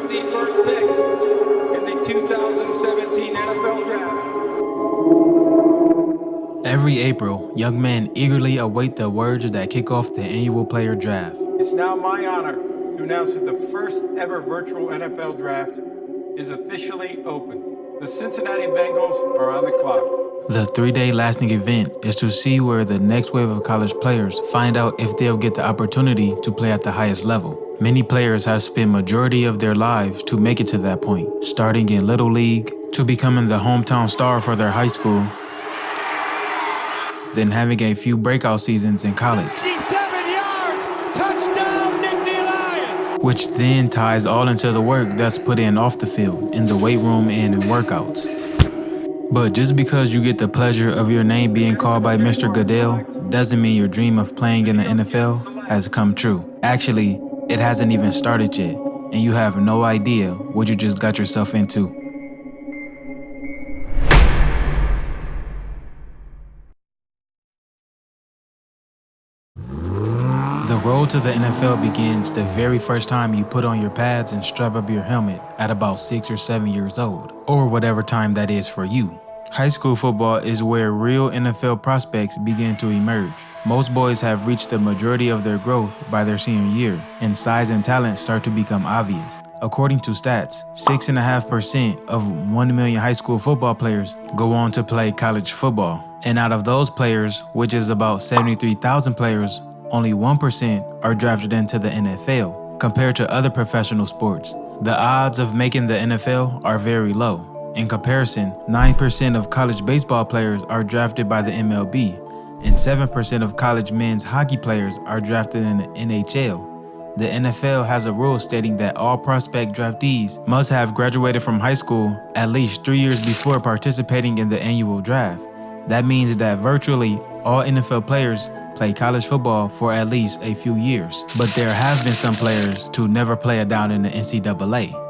the first pick in the 2017 NFL Draft. Every April, young men eagerly await the words that kick off the annual player draft. It's now my honor to announce that the first ever virtual NFL Draft is officially open. The Cincinnati Bengals are on the clock. The 3-day lasting event is to see where the next wave of college players find out if they'll get the opportunity to play at the highest level. Many players have spent majority of their lives to make it to that point, starting in Little League, to becoming the hometown star for their high school, then having a few breakout seasons in college. 57 yards, touchdown Nittany Lions! Which then ties all into the work that's put in off the field, in the weight room and in workouts. But just because you get the pleasure of your name being called by Mr. Goodell doesn't mean your dream of playing in the NFL has come true. Actually, it hasn't even started yet, and you have no idea what you just got yourself into. The road to the NFL begins the very first time you put on your pads and strap up your helmet at about 6 or 7 years old, or whatever time that is for you. High school football is where real NFL prospects begin to emerge. Most boys have reached the majority of their growth by their senior year, and size and talent start to become obvious. According to stats, 6.5% of 1 million high school football players go on to play college football. And out of those players, which is about 73,000 players, only 1% are drafted into the NFL. Compared to other professional sports, the odds of making the NFL are very low. In comparison, 9% of college baseball players are drafted by the MLB, and 7% of college men's hockey players are drafted in the NHL. The NFL has a rule stating that all prospect draftees must have graduated from high school at least 3 years before participating in the annual draft. That means that virtually all NFL players play college football for at least a few years. But there have been some players to never play it down in the NCAA.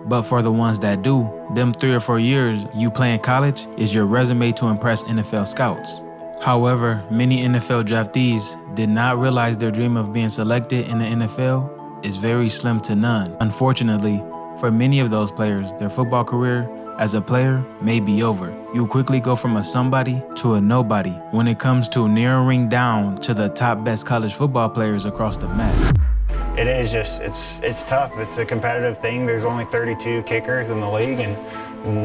But for the ones that do, them 3 or 4 years you play in college is your resume to impress NFL scouts. However, many NFL draftees did not realize their dream of being selected in the NFL is very slim to none. Unfortunately, for many of those players, their football career as a player may be over. You quickly go from a somebody to a nobody when it comes to narrowing down to the top best college football players across the map. It is just, it's tough. It's a competitive thing. There's only 32 kickers in the league and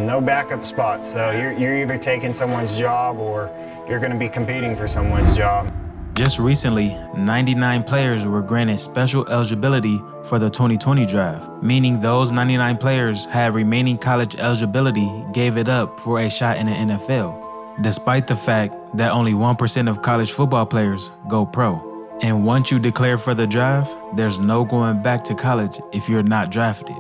no backup spots. So you're either taking someone's job or you're going to be competing for someone's job. Just recently, 99 players were granted special eligibility for the 2020 draft, meaning those 99 players had remaining college eligibility gave it up for a shot in the NFL, despite the fact that only 1% of college football players go pro. And once you declare for the draft, there's no going back to college if you're not drafted.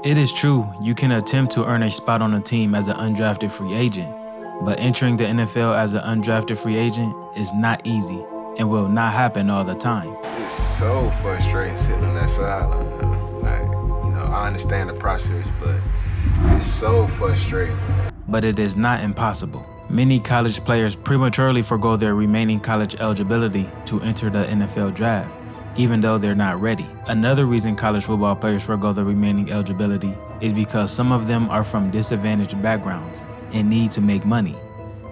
It is true, you can attempt to earn a spot on a team as an undrafted free agent, but entering the NFL as an undrafted free agent is not easy and will not happen all the time. It's so frustrating sitting on that sideline. Like, I understand the process, but it's so frustrating. But it is not impossible. Many college players prematurely forgo their remaining college eligibility to enter the NFL draft, even though they're not ready. Another reason college football players forgo the remaining eligibility is because some of them are from disadvantaged backgrounds and need to make money.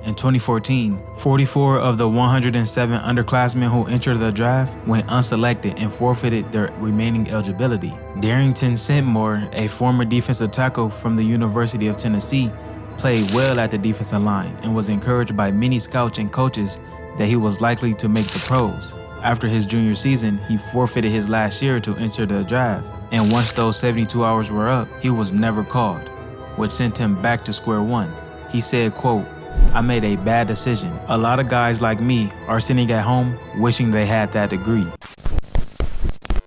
In 2014, 44 of the 107 underclassmen who entered the draft went unselected and forfeited their remaining eligibility. Darrington Sentmore, a former defensive tackle from the University of Tennessee, played well at the defensive line and was encouraged by many scouts and coaches that he was likely to make the pros. After his junior season, he forfeited his last year to enter the draft, and once those 72 hours were up, he was never called, which sent him back to square one. He said, quote, "I made a bad decision. A lot of guys like me are sitting at home wishing they had that degree."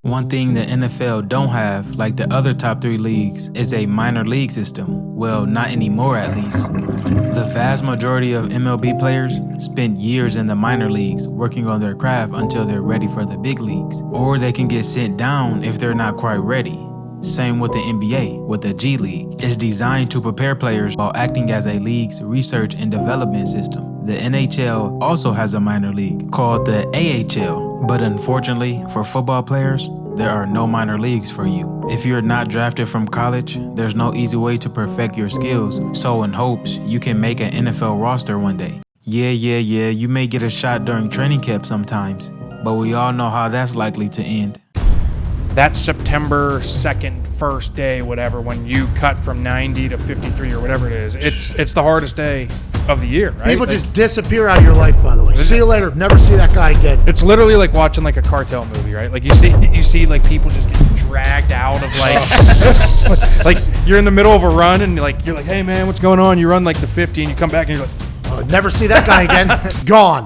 One thing the NFL don't have, like the other top 3 leagues, is a minor league system. Well, not anymore at least. The vast majority of MLB players spend years in the minor leagues working on their craft until they're ready for the big leagues. Or they can get sent down if they're not quite ready. Same with the NBA, with the G League. It's designed to prepare players while acting as a league's research and development system. The NHL also has a minor league called the AHL, but unfortunately for football players, there are no minor leagues for you. If you're not drafted from college, there's no easy way to perfect your skills, so in hopes you can make an NFL roster one day. Yeah, you may get a shot during training camp sometimes, but we all know how that's likely to end. That September 2nd, first day, whatever, when you cut from 90 to 53 or whatever it is, it's the hardest day of the year, right? People just disappear out of your life, by the way. See you later. Never see that guy again. It's literally like watching like a cartel movie, right? Like you see like people just get dragged out of like, like you're in the middle of a run and you're like, hey man, what's going on? You run like the 50 and you come back and you're like, never see that guy again. Gone.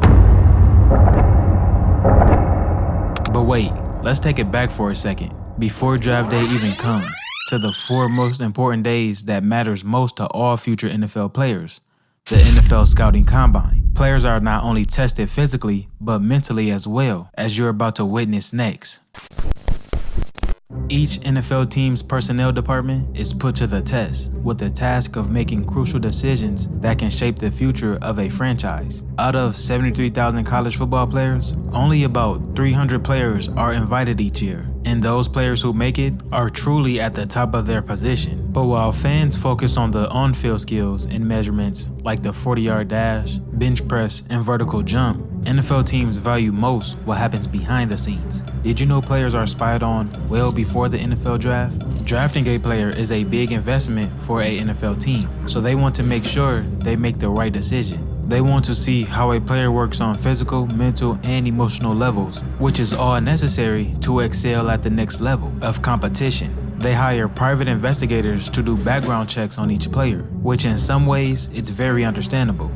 But wait, let's take it back for a second. Before draft day even comes, to the 4 most important days that matters most to all future NFL players. The NFL Scouting Combine. Players are not only tested physically, but mentally as well, as you're about to witness next. Each NFL team's personnel department is put to the test with the task of making crucial decisions that can shape the future of a franchise. Out of 73,000 college football players, only about 300 players are invited each year, and those players who make it are truly at the top of their position. But while fans focus on the on-field skills and measurements like the 40-yard dash, bench press, and vertical jump, NFL teams value most what happens behind the scenes. Did you know players are spied on well before the NFL draft? Drafting a player is a big investment for a NFL team, so they want to make sure they make the right decision. They want to see how a player works on physical, mental, and emotional levels, which is all necessary to excel at the next level of competition. They hire private investigators to do background checks on each player, which in some ways it's very understandable.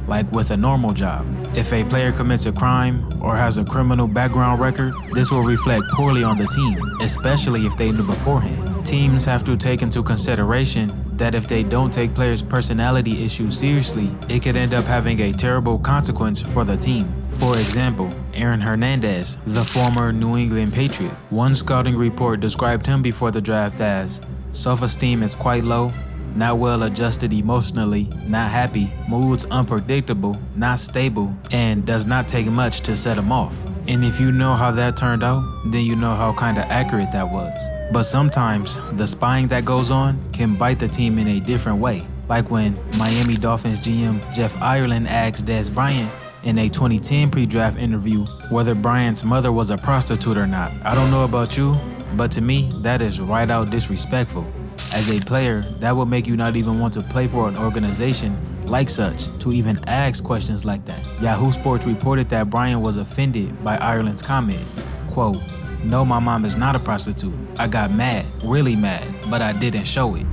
Like with a normal job, if a player commits a crime or has a criminal background record, this will reflect poorly on the team, especially if they knew beforehand. Teams have to take into consideration that if they don't take players' personality issues seriously, it could end up having a terrible consequence for the team. For example, Aaron Hernandez, the former New England Patriot. One scouting report described him before the draft as self-esteem is quite low, not well adjusted emotionally, not happy, moods unpredictable, not stable, and does not take much to set him off. And if you know how that turned out, then you know how kinda accurate that was. But sometimes, the spying that goes on can bite the team in a different way. Like when Miami Dolphins GM Jeff Ireland asked Des Bryant in a 2010 pre-draft interview whether Bryant's mother was a prostitute or not. I don't know about you, but to me, that is right out disrespectful. As a player, that would make you not even want to play for an organization like such, to even ask questions like that. Yahoo Sports reported that Bryant was offended by Ireland's comment. Quote, "No, my mom is not a prostitute. I got mad, really mad, but I didn't show it."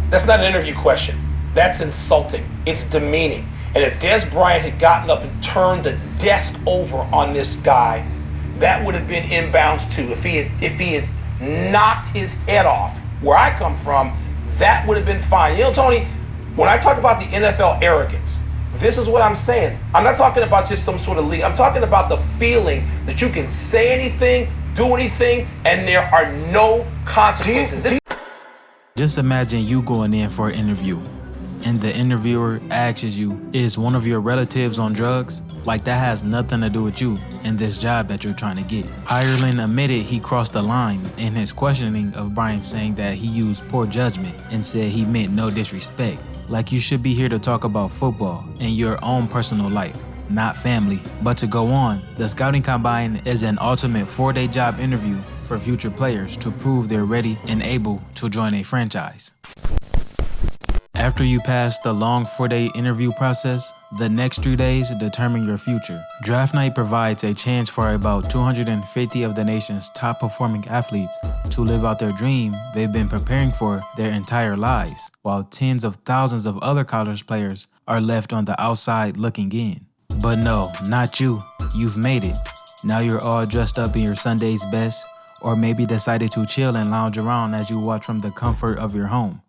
That's not an interview question. That's insulting. It's demeaning. And if Des Bryant had gotten up and turned the desk over on this guy, that would have been inbounds too. If he had knocked his head off, where I come from, that would have been fine. You know, Tony, when I talk about the NFL arrogance, this is what I'm saying. I'm not talking about just some sort of league. I'm talking about the feeling that you can say anything, do anything, and there are no consequences. Just imagine you going in for an interview, and the interviewer asks you, is one of your relatives on drugs? Like that has nothing to do with you and this job that you're trying to get. Ireland admitted he crossed the line in his questioning of Bryant, saying that he used poor judgment and said he meant no disrespect. Like you should be here to talk about football and your own personal life, not family. But to go on, the Scouting Combine is an ultimate 4-day job interview for future players to prove they're ready and able to join a franchise. After you pass the long 4-day interview process, the next 3 days determine your future. Draft night provides a chance for about 250 of the nation's top performing athletes to live out their dream they've been preparing for their entire lives, while tens of thousands of other college players are left on the outside looking in. But no, not you. You've made it. Now you're all dressed up in your Sunday's best, or maybe decided to chill and lounge around as you watch from the comfort of your home.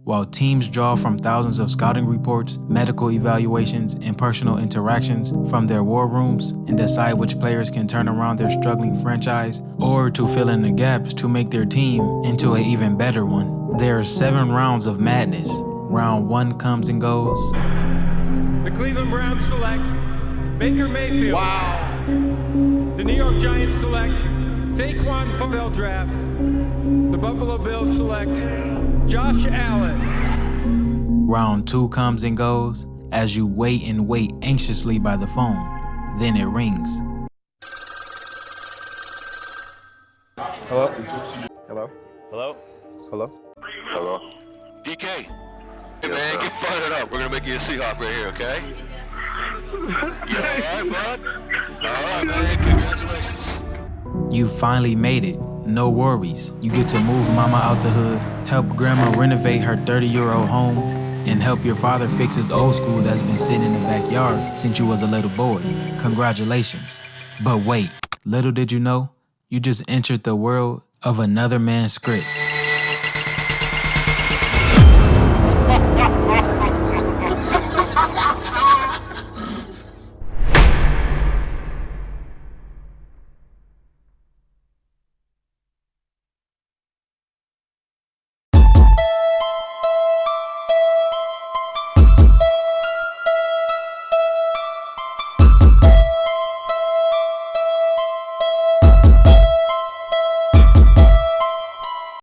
While teams draw from thousands of scouting reports, medical evaluations, and personal interactions from their war rooms and decide which players can turn around their struggling franchise or to fill in the gaps to make their team into an even better one. There are 7 rounds of madness. Round 1 comes and goes. The Cleveland Browns select Baker Mayfield. Wow. The New York Giants select Saquon NFL draft, the Buffalo Bills select Josh Allen. Round 2 comes and goes as you wait and wait anxiously by the phone. Then it rings. Hello? Hello? Hello? Hello? Hello? DK. Hey, man, get fired up. We're going to make you a Seahawk right here, okay? You all right, bud? All right, man. Congratulations. You finally made it. No worries. You get to move mama out the hood, help grandma renovate her 30-year-old home, and help your father fix his old school that's been sitting in the backyard since you was a little boy. Congratulations. But wait, little did you know, you just entered the world of another man's script.